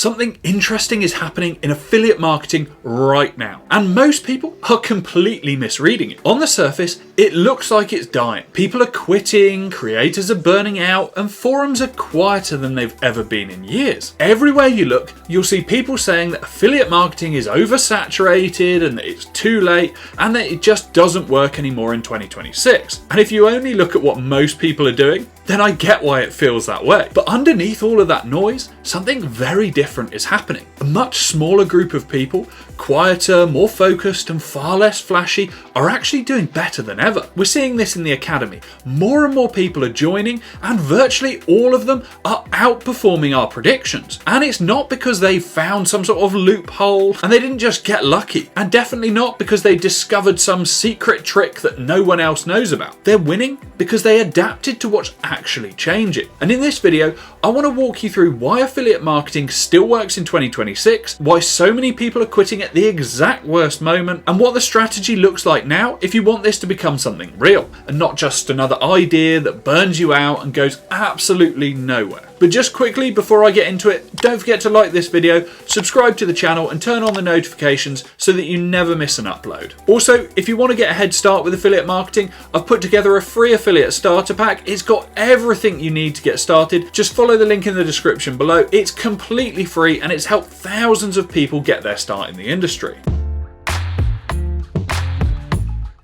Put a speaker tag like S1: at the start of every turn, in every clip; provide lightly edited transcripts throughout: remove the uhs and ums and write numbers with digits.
S1: Something interesting is happening in affiliate marketing right now, and most people are completely misreading it. On the surface, it looks like it's dying. People are quitting, creators are burning out, and forums are quieter than they've ever been in years. Everywhere you look, you'll see people saying that affiliate marketing is oversaturated and that it's too late and that it just doesn't work anymore in 2026. And if you only look at what most people are doing, then I get why it feels that way. But underneath all of that noise, something very different is happening. A much smaller group of people, quieter, more focused, and far less flashy, are actually doing better than ever. We're seeing this in the academy. More and more people are joining, and virtually all of them are outperforming our predictions. And it's not because they found some sort of loophole and they didn't just get lucky, and definitely not because they discovered some secret trick that no one else knows about. They're winning because they adapted to what's actually changing. And in this video, I want to walk you through why affiliate marketing still works in 2026, why so many people are quitting at the exact worst moment, and what the strategy looks like now if you want this to become something real and not just another idea that burns you out and goes absolutely nowhere. But just quickly before I get into it, don't forget to like this video, subscribe to the channel and turn on the notifications so that you never miss an upload. Also, if you want to get a head start with affiliate marketing, I've put together a free affiliate starter pack. It's got everything you need to get started. Just follow the link in the description below. It's completely free and it's helped thousands of people get their start in the industry.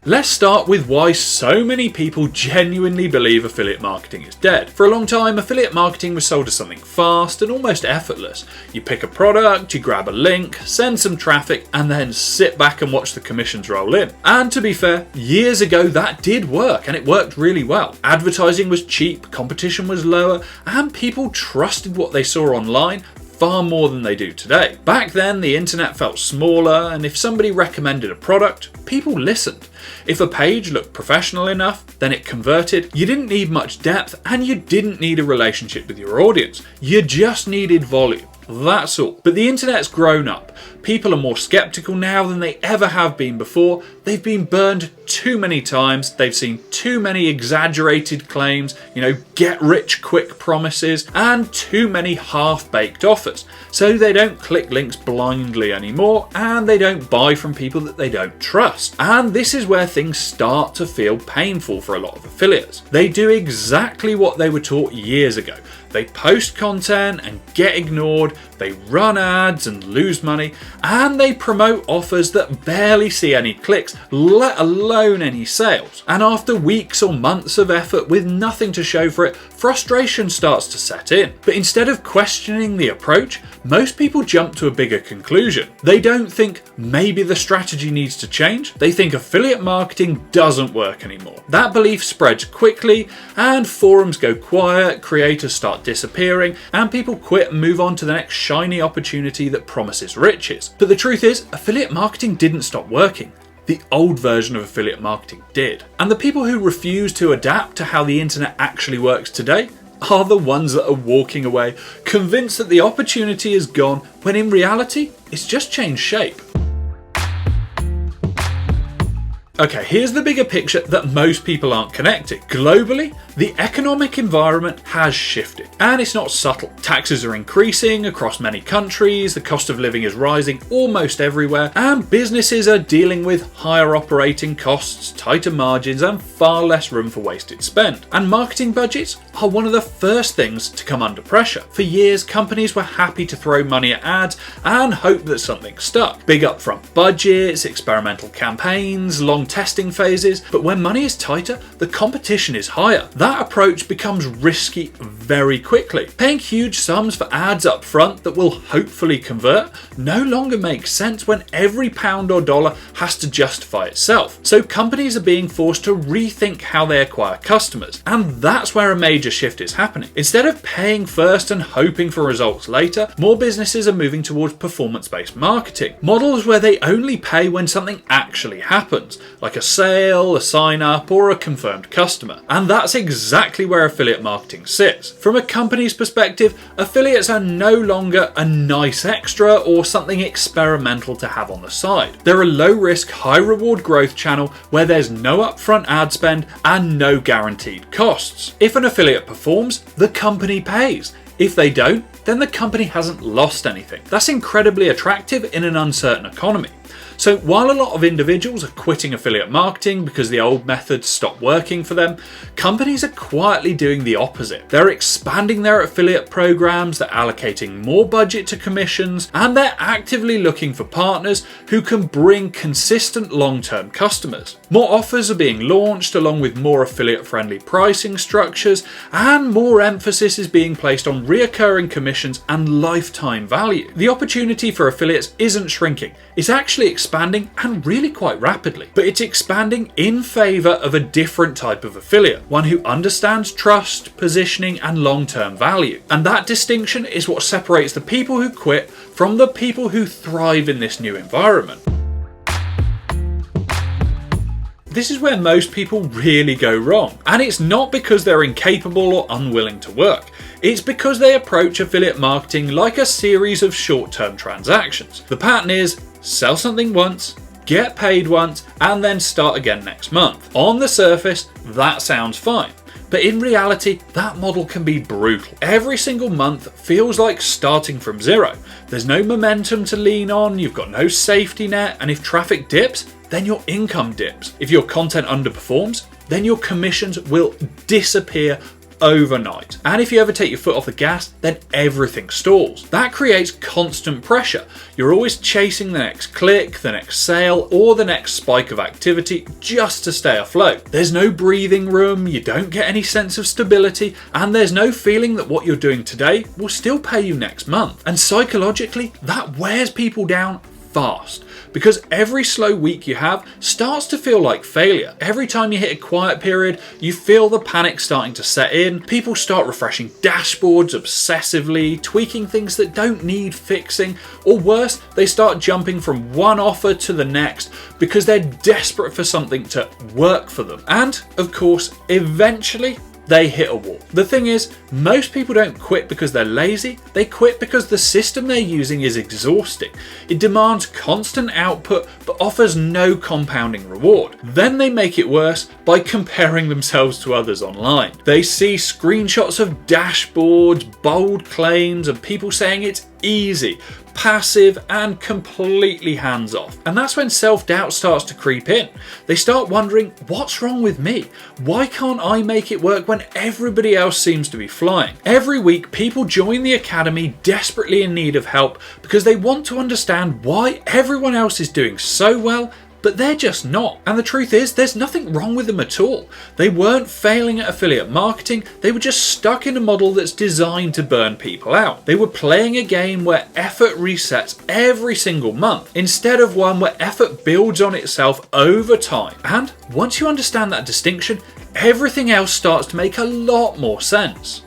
S1: Let's start with why so many people genuinely believe affiliate marketing is dead. For a long time, affiliate marketing was sold as something fast and almost effortless. You pick a product, you grab a link, send some traffic, and then sit back and watch the commissions roll in. And to be fair, years ago that did work, and it worked really well. Advertising was cheap, competition was lower, and people trusted what they saw online far more than they do today. Back then, the internet felt smaller, and if somebody recommended a product, people listened. If a page looked professional enough, then it converted. You didn't need much depth, and you didn't need a relationship with your audience. You just needed volume. That's all. But the internet's grown up. People are more skeptical now than they ever have been before. They've been burned too many times. They've seen too many exaggerated claims, get rich quick promises, and too many half-baked offers. So they don't click links blindly anymore, and they don't buy from people that they don't trust. And this is where things start to feel painful for a lot of affiliates. They do exactly what they were taught years ago. They post content and get ignored, they run ads and lose money, and they promote offers that barely see any clicks, let alone any sales. And after weeks or months of effort with nothing to show for it, frustration starts to set in. But instead of questioning the approach, most people jump to a bigger conclusion. They don't think maybe the strategy needs to change. They think affiliate marketing doesn't work anymore. That belief spreads quickly, and forums go quiet, creators start disappearing, and people quit and move on to the next shiny opportunity that promises riches. But the truth is, affiliate marketing didn't stop working. The old version of affiliate marketing did. And the people who refuse to adapt to how the internet actually works today are the ones that are walking away, convinced that the opportunity is gone, when in reality, it's just changed shape. Okay, here's the bigger picture that most people aren't connecting. Globally, the economic environment has shifted, and it's not subtle. Taxes are increasing across many countries, the cost of living is rising almost everywhere, and businesses are dealing with higher operating costs, tighter margins, and far less room for wasted spend. And marketing budgets are one of the first things to come under pressure. For years, companies were happy to throw money at ads and hope that something stuck. Big upfront budgets, experimental campaigns, long testing phases, but when money is tighter, the competition is higher. That approach becomes risky very quickly. Paying huge sums for ads up front that will hopefully convert no longer makes sense when every pound or dollar has to justify itself. So companies are being forced to rethink how they acquire customers, and that's where a major shift is happening. Instead of paying first and hoping for results later, more businesses are moving towards performance-based marketing. Models where they only pay when something actually happens, like a sale, a sign up, or a confirmed customer. And that's exactly where affiliate marketing sits. From a company's perspective, affiliates are no longer a nice extra or something experimental to have on the side. They're a low risk, high reward growth channel where there's no upfront ad spend and no guaranteed costs. If an affiliate performs, the company pays. If they don't, then the company hasn't lost anything. That's incredibly attractive in an uncertain economy. So while a lot of individuals are quitting affiliate marketing because the old methods stopped working for them, companies are quietly doing the opposite. They're expanding their affiliate programs, they're allocating more budget to commissions, and they're actively looking for partners who can bring consistent long-term customers. More offers are being launched along with more affiliate-friendly pricing structures, and more emphasis is being placed on reoccurring commissions and lifetime value. The opportunity for affiliates isn't shrinking, it's actually expanding, and really quite rapidly. But it's expanding in favour of a different type of affiliate, one who understands trust, positioning and long-term value. And that distinction is what separates the people who quit from the people who thrive in this new environment. This is where most people really go wrong, and it's not because they're incapable or unwilling to work. It's because they approach affiliate marketing like a series of short-term transactions. The pattern is sell something once, get paid once, and then start again next month. On the surface, that sounds fine. But in reality, that model can be brutal. Every single month feels like starting from zero. There's no momentum to lean on, you've got no safety net, and if traffic dips, then your income dips. If your content underperforms, then your commissions will disappear overnight. And if you ever take your foot off the gas, then everything stalls. That creates constant pressure. You're always chasing the next click, the next sale, or the next spike of activity just to stay afloat. There's no breathing room, you don't get any sense of stability, and there's no feeling that what you're doing today will still pay you next month. And psychologically, that wears people down fast, because every slow week you have starts to feel like failure. Every time you hit a quiet period, you feel the panic starting to set in. People start refreshing dashboards obsessively, tweaking things that don't need fixing, or worse, they start jumping from one offer to the next because they're desperate for something to work for them. And of course, eventually they hit a wall. The thing is, most people don't quit because they're lazy, they quit because the system they're using is exhausting. It demands constant output but offers no compounding reward. Then they make it worse by comparing themselves to others online. They see screenshots of dashboards, bold claims, and people saying it's easy, passive and completely hands-off. And that's when self-doubt starts to creep in. They start wondering, what's wrong with me? Why can't I make it work when everybody else seems to be flying? Every week, people join the academy desperately in need of help because they want to understand why everyone else is doing so well but they're just not. And the truth is, there's nothing wrong with them at all. They weren't failing at affiliate marketing, they were just stuck in a model that's designed to burn people out. They were playing a game where effort resets every single month, instead of one where effort builds on itself over time. And once you understand that distinction, everything else starts to make a lot more sense.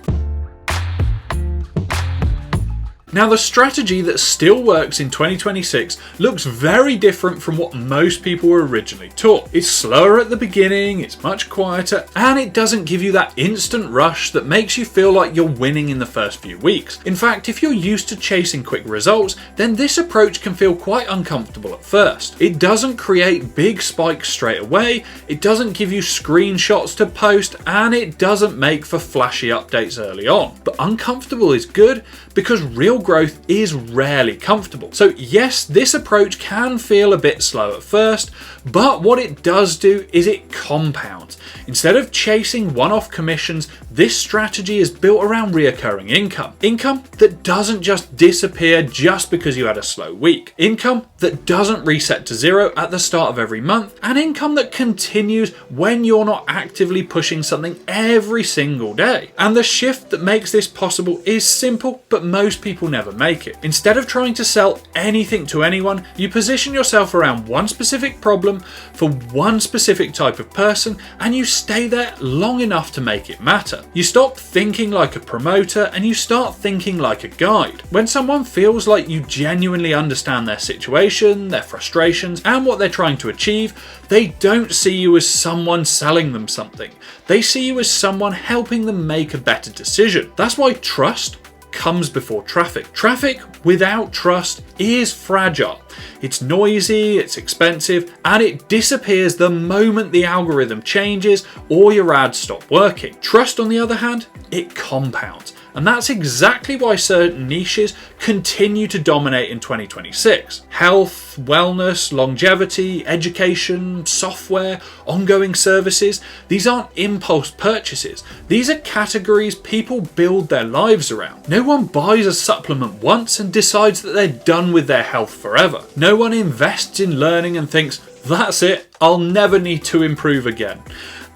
S1: Now, the strategy that still works in 2026 looks very different from what most people were originally taught. It's slower at the beginning, it's much quieter, and it doesn't give you that instant rush that makes you feel like you're winning in the first few weeks. In fact, if you're used to chasing quick results, then this approach can feel quite uncomfortable at first. It doesn't create big spikes straight away, it doesn't give you screenshots to post, and it doesn't make for flashy updates early on. But uncomfortable is good because real growth is rarely comfortable. So yes, this approach can feel a bit slow at first, but what it does do is it compounds. Instead of chasing one-off commissions, this strategy is built around reoccurring income. Income that doesn't just disappear just because you had a slow week. Income that doesn't reset to zero at the start of every month, and income that continues when you're not actively pushing something every single day. And the shift that makes this possible is simple, but most people never make it. Instead of trying to sell anything to anyone, you position yourself around one specific problem for one specific type of person, and you stay there long enough to make it matter. You stop thinking like a promoter and you start thinking like a guide. When someone feels like you genuinely understand their situation, their frustrations, and what they're trying to achieve, they don't see you as someone selling them something. They see you as someone helping them make a better decision. That's why trust comes before traffic. Traffic without trust is fragile. It's noisy, it's expensive, and it disappears the moment the algorithm changes or your ads stop working. Trust, on the other hand, it compounds. And that's exactly why certain niches continue to dominate in 2026. Health, wellness, longevity, education, software, ongoing services. These aren't impulse purchases. These are categories people build their lives around. No one buys a supplement once and decides that they're done with their health forever. No one invests in learning and thinks, that's it, I'll never need to improve again.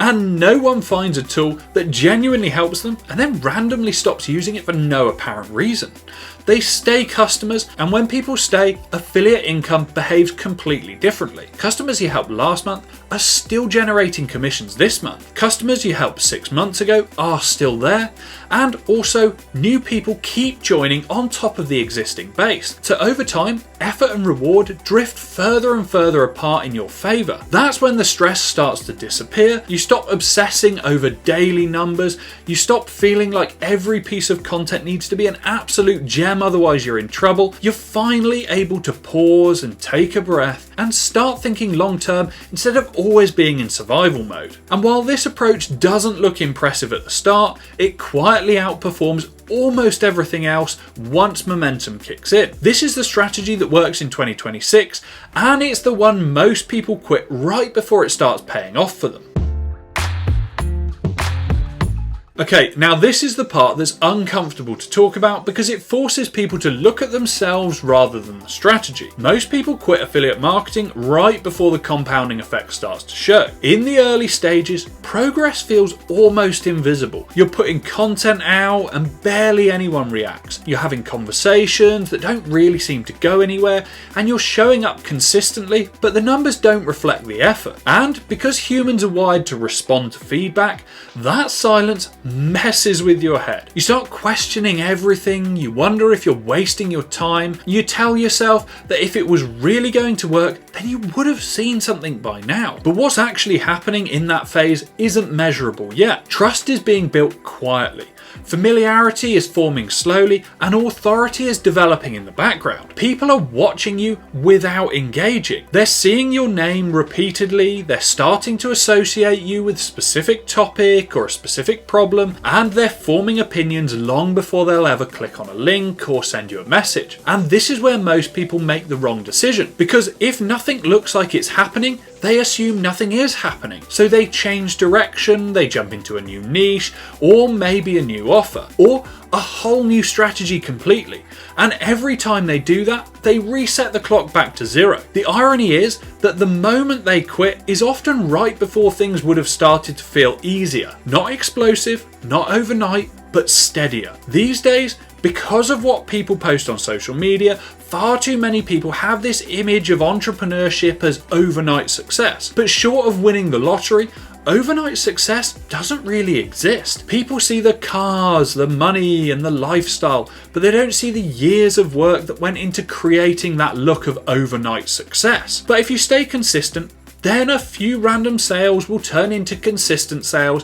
S1: And no one finds a tool that genuinely helps them and then randomly stops using it for no apparent reason. They stay customers, and when people stay, affiliate income behaves completely differently. Customers you helped last month are still generating commissions this month. Customers you helped 6 months ago are still there, and also new people keep joining on top of the existing base. So over time, effort and reward drift further and further apart in your favour. That's when the stress starts to disappear. You stop obsessing over daily numbers. You stop feeling like every piece of content needs to be an absolute gem, otherwise you're in trouble. You're finally able to pause and take a breath and start thinking long term instead of always being in survival mode. And while this approach doesn't look impressive at the start, it quietly outperforms almost everything else once momentum kicks in. This is the strategy that works in 2026, and it's the one most people quit right before it starts paying off for them. Okay, now this is the part that's uncomfortable to talk about because it forces people to look at themselves rather than the strategy. Most people quit affiliate marketing right before the compounding effect starts to show. In the early stages, progress feels almost invisible. You're putting content out and barely anyone reacts. You're having conversations that don't really seem to go anywhere, and you're showing up consistently, but the numbers don't reflect the effort. And because humans are wired to respond to feedback, that silence messes with your head. You start questioning everything, you wonder if you're wasting your time, you tell yourself that if it was really going to work, then you would have seen something by now. But what's actually happening in that phase isn't measurable yet. Trust is being built quietly. Familiarity is forming slowly, and authority is developing in the background. People are watching you without engaging. They're seeing your name repeatedly, they're starting to associate you with a specific topic or a specific problem, and they're forming opinions long before they'll ever click on a link or send you a message. And this is where most people make the wrong decision, because if nothing looks like it's happening, they assume nothing is happening. So they change direction, they jump into a new niche, or maybe a new offer, or a whole new strategy completely. And every time they do that, they reset the clock back to zero. The irony is that the moment they quit is often right before things would have started to feel easier. Not explosive, not overnight, but steadier. These days, because of what people post on social media, far too many people have this image of entrepreneurship as overnight success. But short of winning the lottery, overnight success doesn't really exist. People see the cars, the money, and the lifestyle, but they don't see the years of work that went into creating that look of overnight success. But if you stay consistent, then a few random sales will turn into consistent sales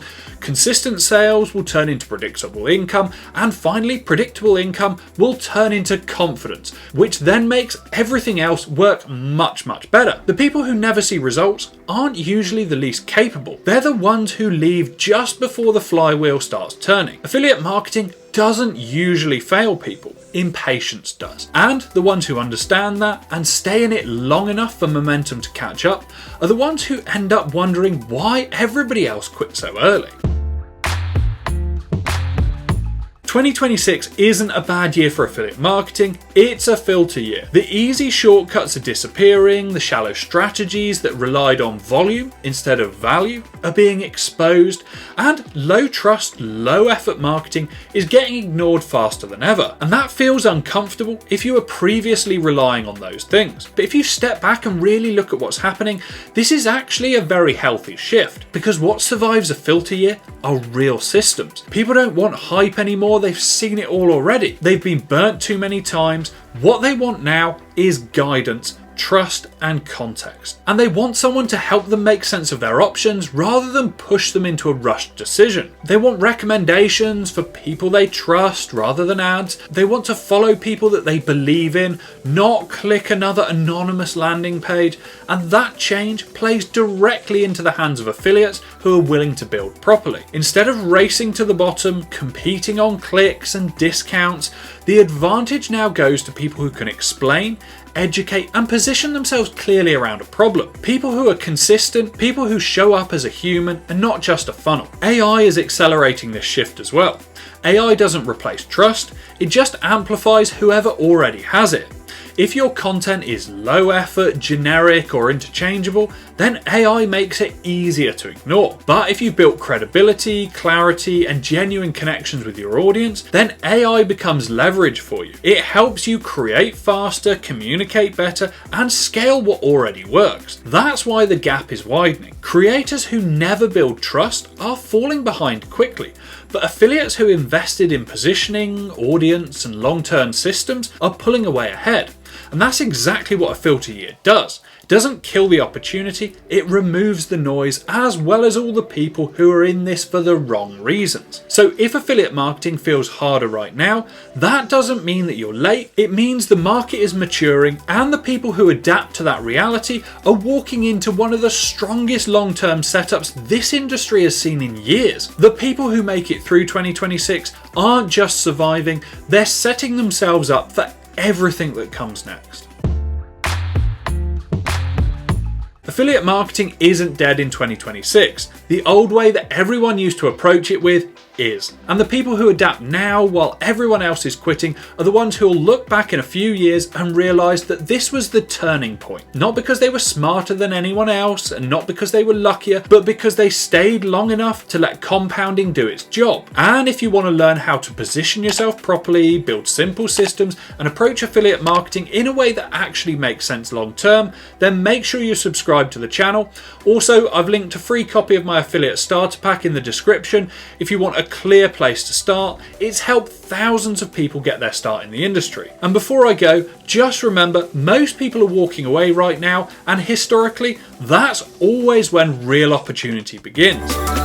S1: will turn into predictable income, and finally predictable income will turn into confidence, which then makes everything else work much better. The people who never see results aren't usually the least capable. They're the ones who leave just before the flywheel starts turning. Affiliate marketing doesn't usually fail people. Impatience does. And the ones who understand that and stay in it long enough for momentum to catch up are the ones who end up wondering why everybody else quit so early. 2026 isn't a bad year for affiliate marketing, it's a filter year. The easy shortcuts are disappearing, the shallow strategies that relied on volume instead of value are being exposed, and low trust, low effort marketing is getting ignored faster than ever. And that feels uncomfortable if you were previously relying on those things. But if you step back and really look at what's happening, this is actually a very healthy shift, because what survives a filter year are real systems. People don't want hype anymore. They've seen it all already. They've been burnt too many times. What they want now is guidance, trust, and context. And they want someone to help them make sense of their options rather than push them into a rushed decision. They want recommendations for people they trust rather than ads. They want to follow people that they believe in, not click another anonymous landing page. And that change plays directly into the hands of affiliates who are willing to build properly. Instead of racing to the bottom, competing on clicks and discounts, the advantage now goes to people who can explain, educate, and position themselves clearly around a problem. People who are consistent, people who show up as a human and not just a funnel. AI is accelerating this shift as well. AI doesn't replace trust, it just amplifies whoever already has it. If your content is low effort, generic, or interchangeable, then AI makes it easier to ignore. But if you've built credibility, clarity, and genuine connections with your audience, then AI becomes leverage for you. It helps you create faster, communicate better, and scale what already works. That's why the gap is widening. Creators who never build trust are falling behind quickly, but affiliates who invested in positioning, audience, and long-term systems are pulling away ahead. And that's exactly what a filter year does. It doesn't kill the opportunity, it removes the noise as well as all the people who are in this for the wrong reasons. So if affiliate marketing feels harder right now, that doesn't mean that you're late. It means the market is maturing and the people who adapt to that reality are walking into one of the strongest long-term setups this industry has seen in years. The people who make it through 2026 aren't just surviving, they're setting themselves up for everything that comes next. Affiliate marketing isn't dead in 2026. The old way that everyone used to approach it with is. And the people who adapt now while everyone else is quitting are the ones who will look back in a few years and realise that this was the turning point. Not because they were smarter than anyone else and not because they were luckier, but because they stayed long enough to let compounding do its job. And if you want to learn how to position yourself properly, build simple systems, and approach affiliate marketing in a way that actually makes sense long term, then make sure you subscribe to the channel. Also, I've linked a free copy of my affiliate starter pack in the description if you want a clear place to start. It's helped thousands of people get their start in the industry. And before I go, just remember, most people are walking away right now, and historically, that's always when real opportunity begins.